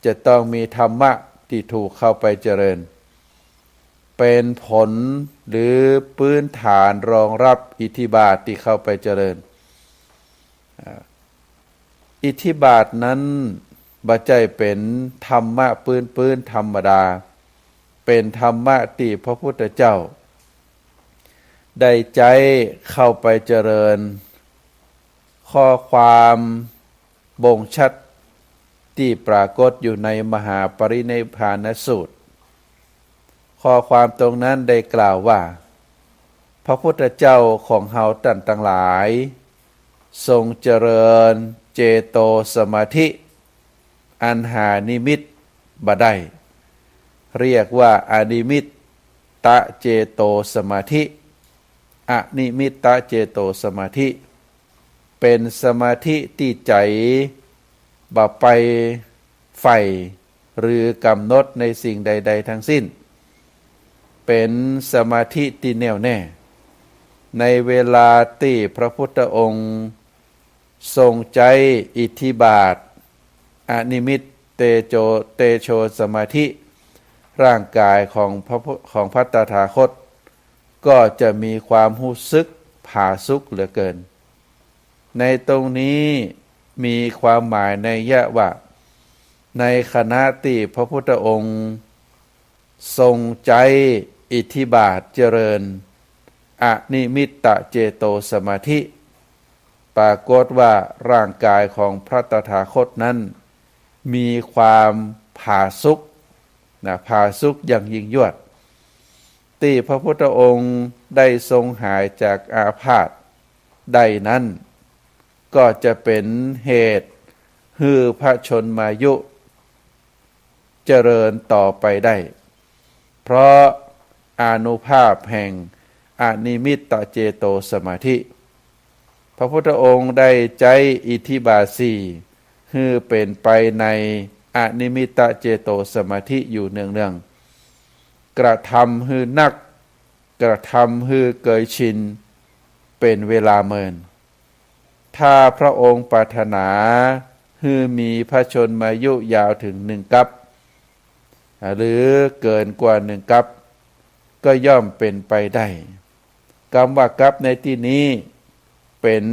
จะต้องมีธรรมะที่ถูกเข้าไปเจริญเป็นผลหรือพื้นฐานรองรับอิทธิบาทที่เข้าไปเจริญอิทธิบาทนั้นบ่ใจเป็นธรรมะพื้นธรรมดาเป็นธรรมะที่พระพุทธเจ้าได้ใจเข้าไปเจริญข้อความบ่งชัดที่ปรากฏอยู่ในมหาปรินิพพานสูตรข้อความตรงนั้นได้กล่าวว่าพระพุทธเจ้าของเฮาท่านทั้งหลายทรงเจริญเจโตสมาธิอันหานิมิตบ่ได้เรียกว่าอนิมิตตเจโตสมาธิอนิมิตตเจโตสมาธิเป็นสมาธิที่ใจบ่ไปใฝ่หรือกำหนดในสิ่งใดๆทั้งสิ้นเป็นสมาธิที่แน่วแน่ในเวลาที่พระพุทธองค์ทรงใจอิทธิบาทอนิมิตเตโชสมาธิร่างกายของพระตถาคตก็จะมีความรู้สึกผาสุกเหลือเกินในตรงนี้มีความหมายในยะว่าในขณะที่พระพุทธองค์ทรงใจอิทธิบาทเจริญอนิมิตตเจโตสมาธิปรากฏว่าร่างกายของพระตถาคตนั้นมีความผาสุกผาสุกอย่างยิ่งยวดที่พระพุทธองค์ได้ทรงหายจากอาพาธได้นั้นก็จะเป็นเหตุให้พระชนมายุเจริญต่อไปได้เพราะอานุภาพแห่งอนิมิตตเจโตสมาธิพระพุทธองค์ได้ใจอิทธิบาทสี่ให้เป็นไปในอนิมิตตเจโตสมาธิอยู่เนืองๆกระทำให้นักกระทำให้เกยชินเป็นเวลาเมินถ้าพระองค์ปรารถนาให้มีพระชนมายุยาวถึง1 กัปหรือเกินกว่า1 กัปก็ย่อมเป็นไปได้คำว่ากัปในที่นี้เป็น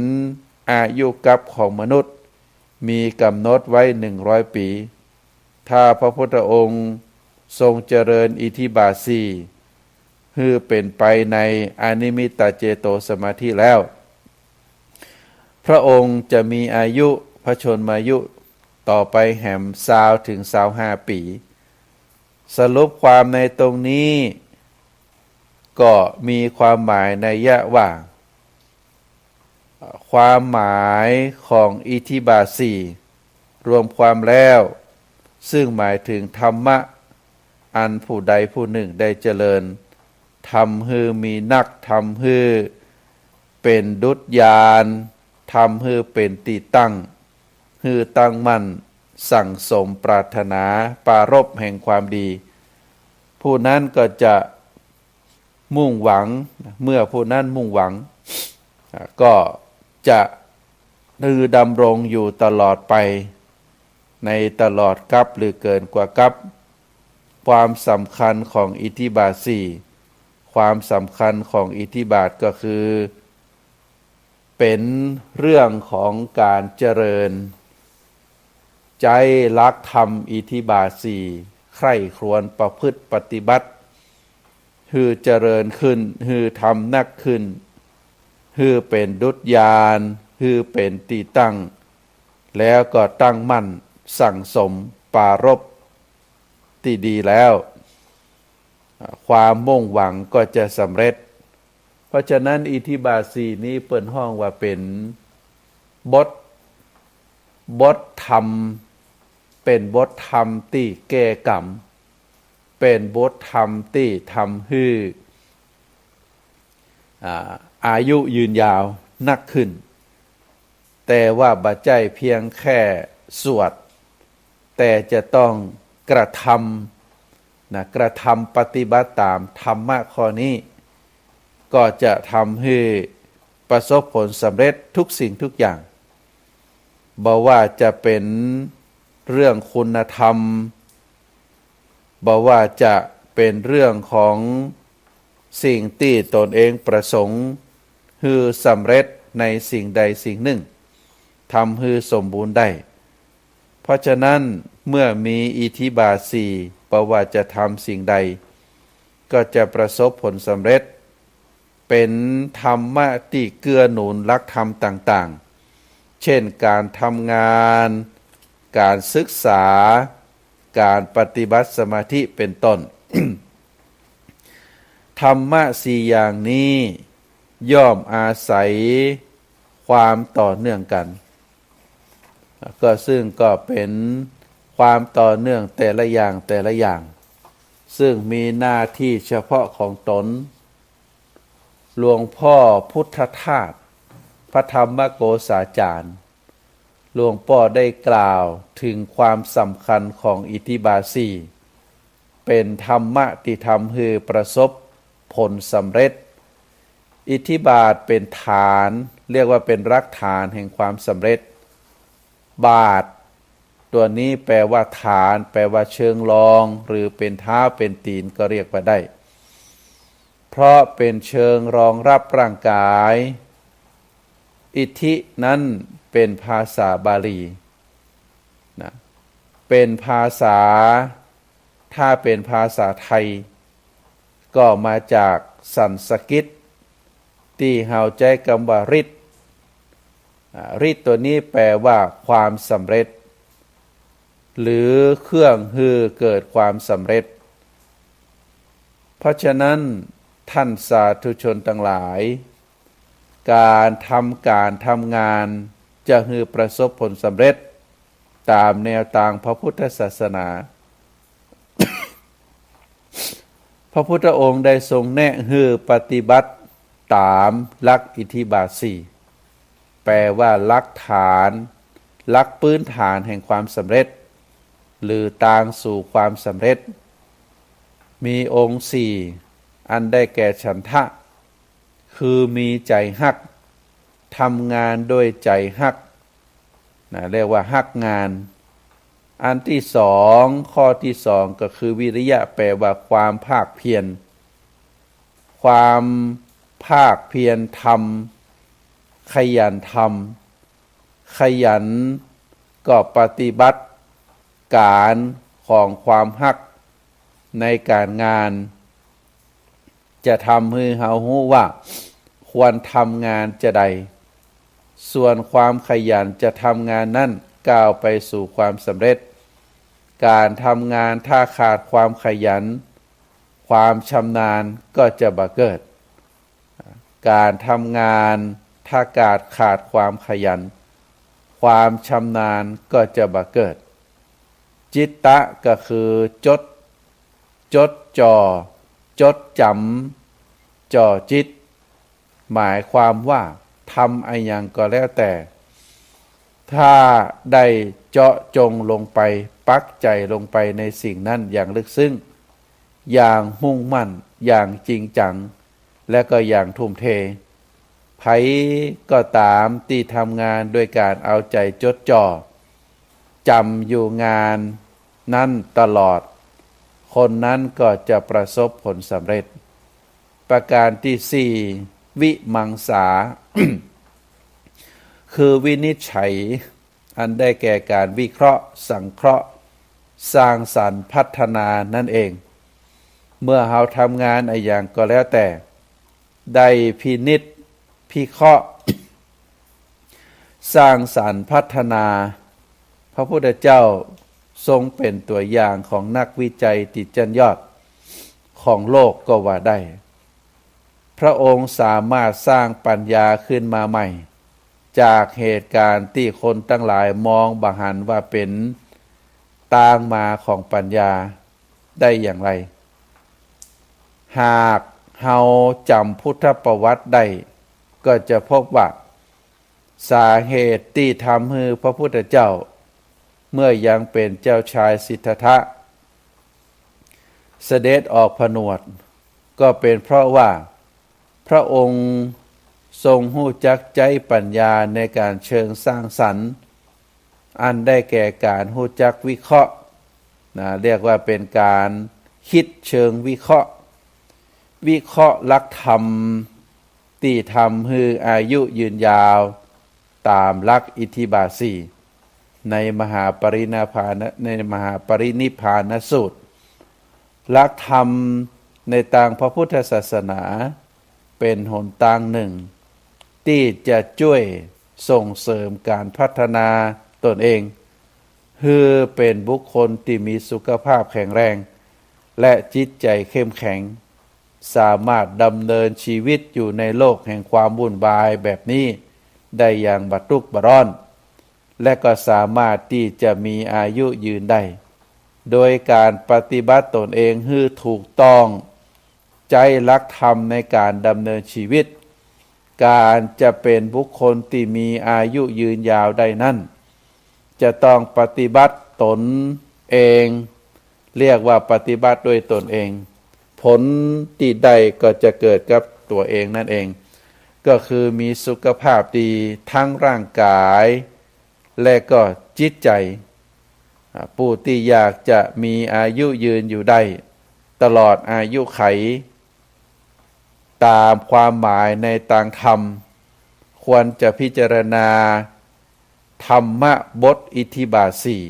อายุกัปของมนุษย์มีกำหนดไว้100 ปีถ้าพระพุทธองค์ทรงเจริญอิทธิบาทสี่ให้เป็นไปในอนิมิตตเจโตสมาธิแล้วพระองค์จะมีอายุพระชนมายุต่อไปแหม20 ถึง 25 ปีสรุปความในตรงนี้ก็มีความหมายในยะว่า ความหมายของอิทธิบาทสี่รวมความแล้วซึ่งหมายถึงธรรมะอันผู้ใดผู้หนึ่งได้เจริญทำให้มีนักทำให้เป็นดุจยานทำให้เป็นตีตั้งให้ตั้งมั่นสั่งสมปรารถนาปรารภแห่งความดีผู้นั้นก็จะมุ่งหวังเมื่อผู้นั้นมุ่งหวังก็จะดำรงอยู่ตลอดไปในตลอดกับหรือเกินกว่ากับความสำคัญของอิทธิบาทสี่ความสำคัญของอิทธิบาทก็คือเป็นเรื่องของการเจริญใจรักธรรมอิทธิบาทสี่ใคร่ครวญประพฤติปฏิบัติฮือเจริญขึ้นฮือทำนักขึ้นฮือเป็นดุจยานฮือเป็นตีตั้งแล้วก็ตั้งมั่นสั่งสมปรารภที่ดีแล้วความมุ่งหวังก็จะสำเร็จเพราะฉะนั้นอิทธิบาทสี่นี้เปิดห้องว่าเป็นบทธรรมเป็นบทธรรมที่แก้กรรมเป็นบทธรรมที่ทำให้อายุยืนยาวนักขึ้นแต่ว่าบัจจัยเพียงแค่สวดแต่จะต้องกระทำกระทำปฏิบัติตามธรรมะข้อนี้ก็จะทำให้ประสบผลสำเร็จทุกสิ่งทุกอย่างบอกว่าจะเป็นเรื่องคุณธรรมบอกว่าจะเป็นเรื่องของสิ่งที่ตนเองประสงค์ให้สำเร็จในสิ่งใดสิ่งหนึ่งทำให้สมบูรณ์ได้เพราะฉะนั้นเมื่อมีอิทธิบาทสี่บอกว่าจะทำสิ่งใดก็จะประสบผลสำเร็จเป็นธรรมะที่เกื้อหนุนหลักธรรมต่างๆเช่นการทำงานการศึกษาการปฏิบัติสมาธิเป็นต้น ธรรมะสี่อย่างนี้ย่อมอาศัยความต่อเนื่องกันก็ซึ่งก็เป็นความต่อเนื่องแต่ละอย่างซึ่งมีหน้าที่เฉพาะของตนหลวงพ่อพุทธทาสพระธรรมโกษาจารย์หลวงพ่อได้กล่าวถึงความสำคัญของอิทธิบาทสี่เป็นธรรมะที่ทำให้ประสบผลสำเร็จอิทธิบาทเป็นฐานเรียกว่าเป็นรากฐานแห่งความสำเร็จบาทตัวนี้แปลว่าฐานแปลว่าเชิงรองหรือเป็นเท้าเป็นตีนก็เรียกว่าได้เพราะเป็นเชิงรองรับร่างกายอิทธินั้นเป็นภาษาบาลีนะเป็นภาษาถ้าเป็นภาษาไทยก็มาจากสันสกฤตที่เฮาใจคำว่าฤทธิ์ฤทธิ์ตัวนี้แปลว่าความสำเร็จหรือเครื่องฮือเกิดความสำเร็จเพราะฉะนั้นท่านสาธุชนทั้งหลายการทำงานจะฮือประสบผลสำเร็จตามแนวทางพระพุทธศาสนา พระพุทธองค์ได้ทรงแนะฮือปฏิบัติตามหลักอิทธิบาทสี่แปลว่าหลักฐานหลักพื้นฐานแห่งความสำเร็จหรือทางสู่ความสำเร็จมีองค์สี่อันได้แก่ฉันทะคือมีใจฮักทำงานด้วยใจฮักเรียกว่าฮักงานอันที่สองข้อที่สองก็คือวิริยะแปลว่าความภาคเพียรความภาคเพียรทำขยันทำขยันก็ปฏิบัติการของความฮักในการงานจะทำให้เรารู้ว่าควรทำงานจะใดส่วนความขยันจะทำงานนั้นก้าวไปสู่ความสำเร็จการทำงานถ้าขาดความขยันความชำนาญก็จะบ่เกิดการทำงาน ถ้าขาดความขยันความชำนาญก็จะบ่เกิดจิตตะก็คือจดจ่อจดจำจ่อจิตหมายความว่าทำอะไรอย่างก็แล้วแต่ถ้าได้เจาะจงลงไปปักใจลงไปในสิ่งนั้นอย่างลึกซึ้งอย่างมุ่งมั่นอย่างจริงจังและก็อย่างทุ่มเทไผก็ตามที่ทำงานด้วยการเอาใจจดจ่อจำอยู่งานนั้นตลอดคนนั้นก็จะประสบผลสำเร็จประการที่สี่วิมังสา คือวินิจฉัยอันได้แก่การวิเคราะห์สังเคราะห์สร้างสรรค์พัฒนานั่นเองเมื่อเราทำงานอะไรอย่างก็แล้วแต่ได้พินิจพิเคราะห์ สร้างสรรค์พัฒนาพระพุทธเจ้าทรงเป็นตัวอย่างของนักวิจัยติดจันยอดของโลกก็ว่าได้พระองค์สามารถสร้างปัญญาขึ้นมาใหม่จากเหตุการณ์ที่คนทั้งหลายมองบ่หันว่าเป็นตางมาของปัญญาได้อย่างไรหากเฮาจำพุทธประวัติได้ก็จะพบว่าสาเหตุที่ทำให้พระพุทธเจ้าเมื่อยังเป็นเจ้าชายสิทธัตถะเสด็จออกผนวดก็เป็นเพราะว่าพระองค์ทรงหู้จักใจปัญญาในการเชิงสร้างสรรค์อันได้แก่การหู้จักวิเคราะห์เรียกว่าเป็นการคิดเชิงวิเคราะห์หลักธรรมที่ทำให้อายุยืนยาวตามหลักอิทธิบาทสี่ในมหาปรินิพพานสูตรหลักธรรมในทางพระพุทธศาสนาเป็นหนทางหนึ่งที่จะช่วยส่งเสริมการพัฒนาตนเองคือเป็นบุคคลที่มีสุขภาพแข็งแรงและจิตใจเข้มแข็งสามารถดำเนินชีวิตอยู่ในโลกแห่งความวุ่นวายแบบนี้ได้อย่างบัดทุกข์บัดร้อนและก็สามารถที่จะมีอายุยืนได้โดยการปฏิบัติตนเองให้ถูกต้องใจรักธรรมในการดำเนินชีวิตการจะเป็นบุคคลที่มีอายุยืนยาวได้นั้นจะต้องปฏิบัติตนเองเรียกว่าปฏิบัติด้วยตนเองผลที่ได้ก็จะเกิดกับตัวเองนั่นเองก็คือมีสุขภาพดีทั้งร่างกายและก็จิตใจผู้ที่อยากจะมีอายุยืนอยู่ได้ตลอดอายุไขตามความหมายในทางธรรมควรจะพิจารณาธรรมบทอิทธิบาทสี่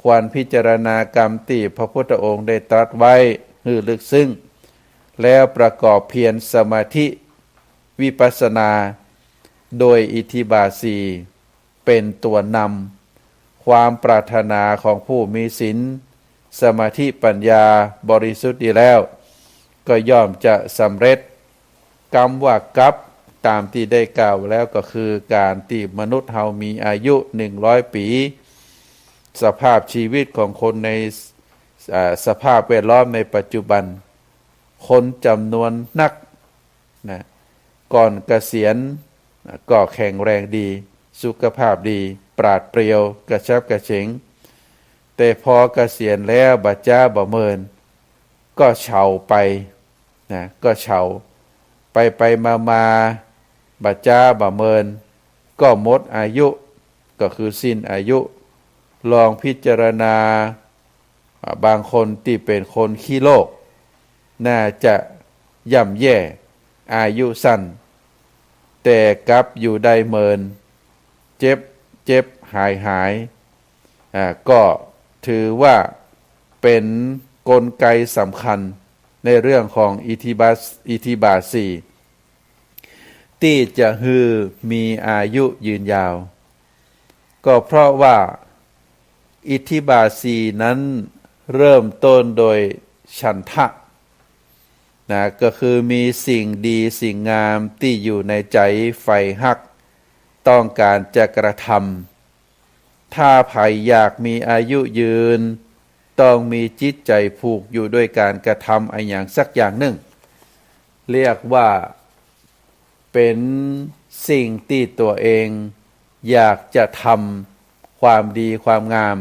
ควรพิจารณากรรมที่พระพุทธองค์ได้ตรัสไว้ให้ลึกซึ้งแล้วประกอบเพียรสมาธิวิปัสสนาโดยอิทธิบาทสี่เป็นตัวนำความปรารถนาของผู้มีศีลสมาธิปัญญาบริสุทธิ์ดีแล้วก็ย่อมจะสำเร็จกรรมว่ากัปตามที่ได้กล่าวแล้วก็คือการที่มนุษย์เฮามีอายุ100 ปีสภาพชีวิตของคนในสภาพแวดล้อมในปัจจุบันคนจำนวนนักก่อนเกษียณก็แข็งแรงดีสุขภาพดีปราดเปรียวกระชับกระเฉงแต่พอเกษียณแล้วบัดจ้าบ่เมินก็เฉาไปก็เฉาไปมาบัดจ้าบ่เมินก็หมดอายุก็คือสิ้นอายุลองพิจารณาบางคนที่เป็นคนขี้โลกน่าจะย่ำแย่อายุสั้นแต่กลับอยู่ได้เมินเจ็บหายก็ถือว่าเป็นกลไกสำคัญในเรื่องของอิทธิบาทสี่ที่จะฮือมีอายุยืนยาวก็เพราะว่าอิทธิบาทสี่นั้นเริ่มต้นโดยฉันทะ นะก็คือมีสิ่งดีสิ่งงามที่อยู่ในใจใฝ่ฮักต้องการจะกระทำถ้าใครอยากมีอายุยืนต้องมีจิตใจผูกอยู่ด้วยการกระทำอะไรอย่างสักอย่างหนึ่งเรียกว่าเป็นสิ่งที่ตัวเองอยากจะทำความดีความงาม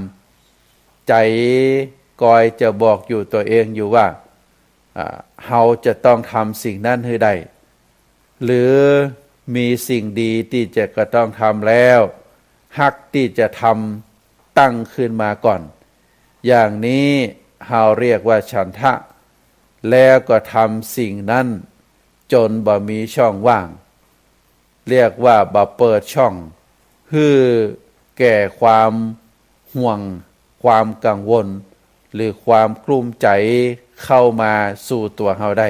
ใจกอยจะบอกอยู่ตัวเองอยู่ว่าเฮาจะต้องทำสิ่งนั้นให้ได้หรือมีสิ่งดีที่จะก็ต้องทำแล้วฮักที่จะทำตั้งขึ้นมาก่อนอย่างนี้เฮาเรียกว่าฉันทะแล้วก็ทำสิ่งนั้นจนบ่มีช่องว่างเรียกว่าบ่เปิดช่องให้แก่ความห่วงความกังวลหรือความกลุ้มใจเข้ามาสู่ตัวเฮาได้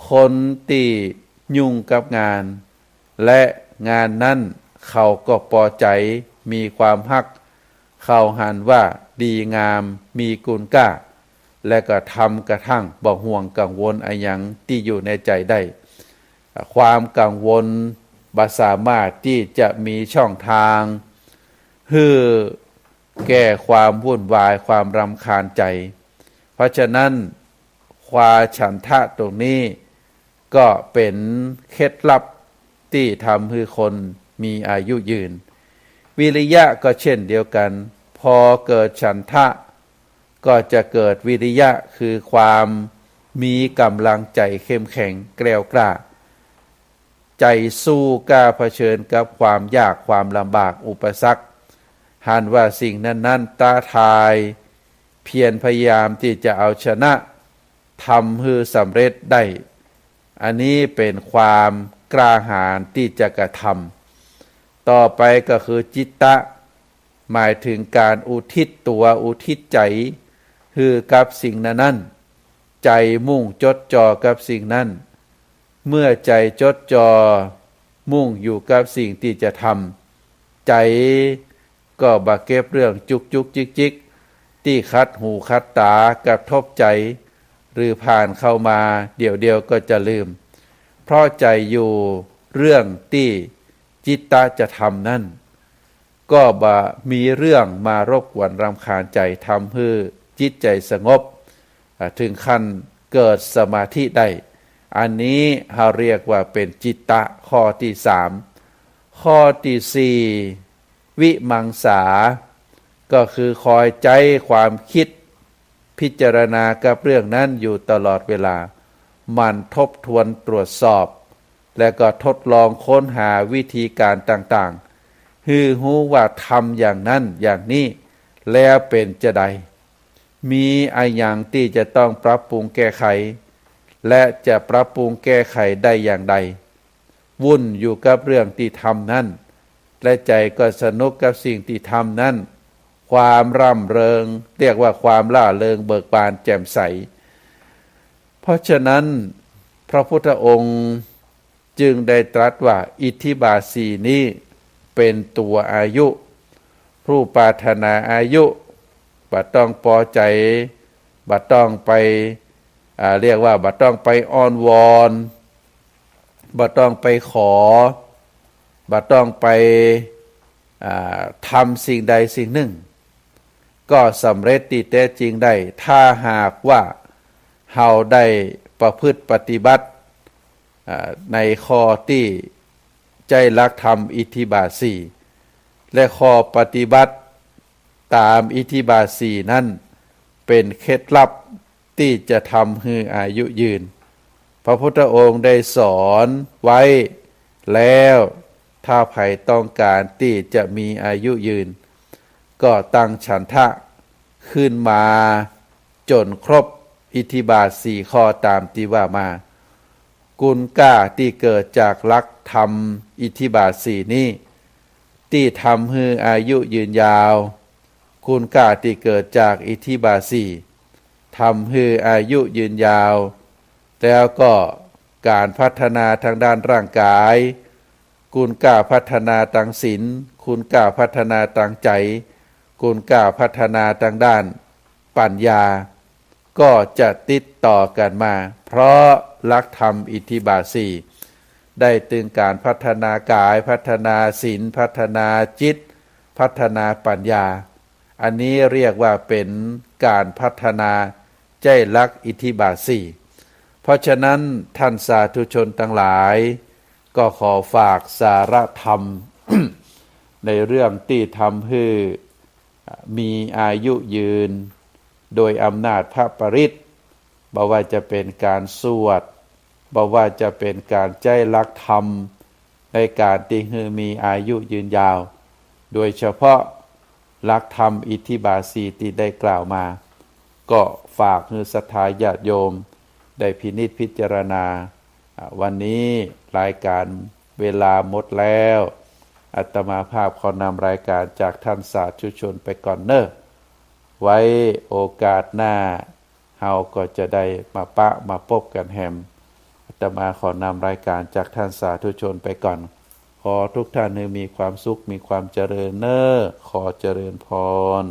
คนที่ยุ่งกับงานและงานนั้นเขาก็พอใจมีความฮักเขาหันว่าดีงามมีคุณค่าและก็ทำกระทั่งบ่ห่วงกังวลอะไรอย่างที่อยู่ในใจได้ความกังวลบ่สามารถที่จะมีช่องทางให้แก้ความวุ่นวายความรำคาญใจเพราะฉะนั้นความฉันทะตรงนี้ก็เป็นเคล็ดลับที่ทำให้คนมีอายุยืนวิริยะก็เช่นเดียวกันพอเกิดฉันทะก็จะเกิดวิริยะคือความมีกำลังใจเข้มแข็งแกร่วกล้าใจสู้กล้าเผชิญกับความยากความลำบากอุปสรรคหันว่าสิ่งนั้นท้าทายเพียรพยายามที่จะเอาชนะทำให้สำเร็จได้อันนี้เป็นความกล้าหาญที่จะกระทำต่อไปก็คือจิตตะหมายถึงการอุทิศตัวอุทิศใจคือกับสิ่งนั้นใจมุ่งจดจ่อกับสิ่งนั้นเมื่อใจจดจ่อมุ่งอยู่กับสิ่งที่จะทำใจก็บ่เก็บเรื่องจุกจุกจิกจิกที่คัดหูคัดตากระทบใจหรือผ่านเข้ามาเดี๋ยวก็จะลืมเพราะใจอยู่เรื่องที่จิตตะจะทำนั่นก็บ่มีเรื่องมารบกวนรำคาญใจทำให้จิตใจสงบถึงขั้นเกิดสมาธิได้อันนี้เราเรียกว่าเป็นจิตตะข้อที่สามข้อที่สี่วิมังสาก็คือคอยใจความคิดพิจารณากับเรื่องนั้นอยู่ตลอดเวลามันทบทวนตรวจสอบและก็ทดลองค้นหาวิธีการต่างๆฮือฮู้ว่าทำอย่างนั้นอย่างนี้แล้วเป็นจะใดมีอะไรอย่างที่จะต้องปรับปรุงแก้ไขและจะปรับปรุงแก้ไขได้อย่างใดวุ่นอยู่กับเรื่องที่ทำนั้นและใจก็สนุกกับสิ่งที่ทำนั้นความร่ำเริงเรียกว่าความล่าเริงเบิกบานแจ่มใสเพราะฉะนั้นพระพุทธองค์จึงได้ตรัสว่าอิทธิบาทสี่นี้เป็นตัวอายุผู้ปรารถนาอายุบ่ต้องพอใจบ่ต้องไปเรียกว่าบ่ต้องไปอ้อนวอนบ่ต้องไปขอบ่ต้องไปทำสิ่งใดสิ่งหนึ่งก็สำเร็จที่แท้จริงได้ถ้าหากว่าเฮาได้ประพฤติปฏิบัติในข้อที่ใจรักธรรมอิทธิบาทสี่และข้อปฏิบัติตามอิทธิบาทสี่นั้นเป็นเคล็ดลับที่จะทำให้อายุยืนพระพุทธองค์ได้สอนไว้แล้วถ้าใครต้องการที่จะมีอายุยืนก็ตั้งฉันทะขึ้นมาจนครบอิทธิบาทสี่ข้อตามที่ว่ามากุณกล้าที่เกิดจากลักธรรมอิทธิบาทสี่นี้ที่ทำให้อายุยืนยาวคุณกล้าที่เกิดจากอิทธิบาทสี่ทำให้อายุยืนยาวแล้วก็การพัฒนาทางด้านร่างกายคุณกล้าพัฒนาทางศีลคุณกล้าพัฒนาทางใจคุณกล้าพัฒนาทางด้านปัญญา ก็จะติดต่อกันมา เพราะหลักธรรมอิทธิบาทสี่ได้ตึงการพัฒนากายพัฒนาศีลพัฒนาจิตพัฒนาปัญญาอันนี้เรียกว่าเป็นการพัฒนาใจลักษณ์อิทธิบาทสี่เพราะฉะนั้นท่านสาธุชนทั้งหลายก็ขอฝากสาระธรรม ในเรื่องที่ทำให้มีอายุยืนโดยอำนาจพระปริตบ่ว่าจะเป็นการสวดบ่ว่าจะเป็นการใจลักธรรมในการที่ให้มีอายุยืนยาวโดยเฉพาะหลักธรรมอิทธิบาทสี่ที่ได้กล่าวมาก็ฝากให้ศรัทธาญาติโยมได้พินิจพิจารณาวันนี้รายการเวลาหมดแล้วอาตมาภาพขอนำรายการจากท่านสาธุชนไปก่อนเนอะไว้โอกาสหน้าเฮาก็จะได้มาปะมาพบกันแฮมอาตมาขอนำรายการจากท่านสาธุชนไปก่อนขอทุกท่านมีความสุขมีความเจริญเนอะขอเจริญพร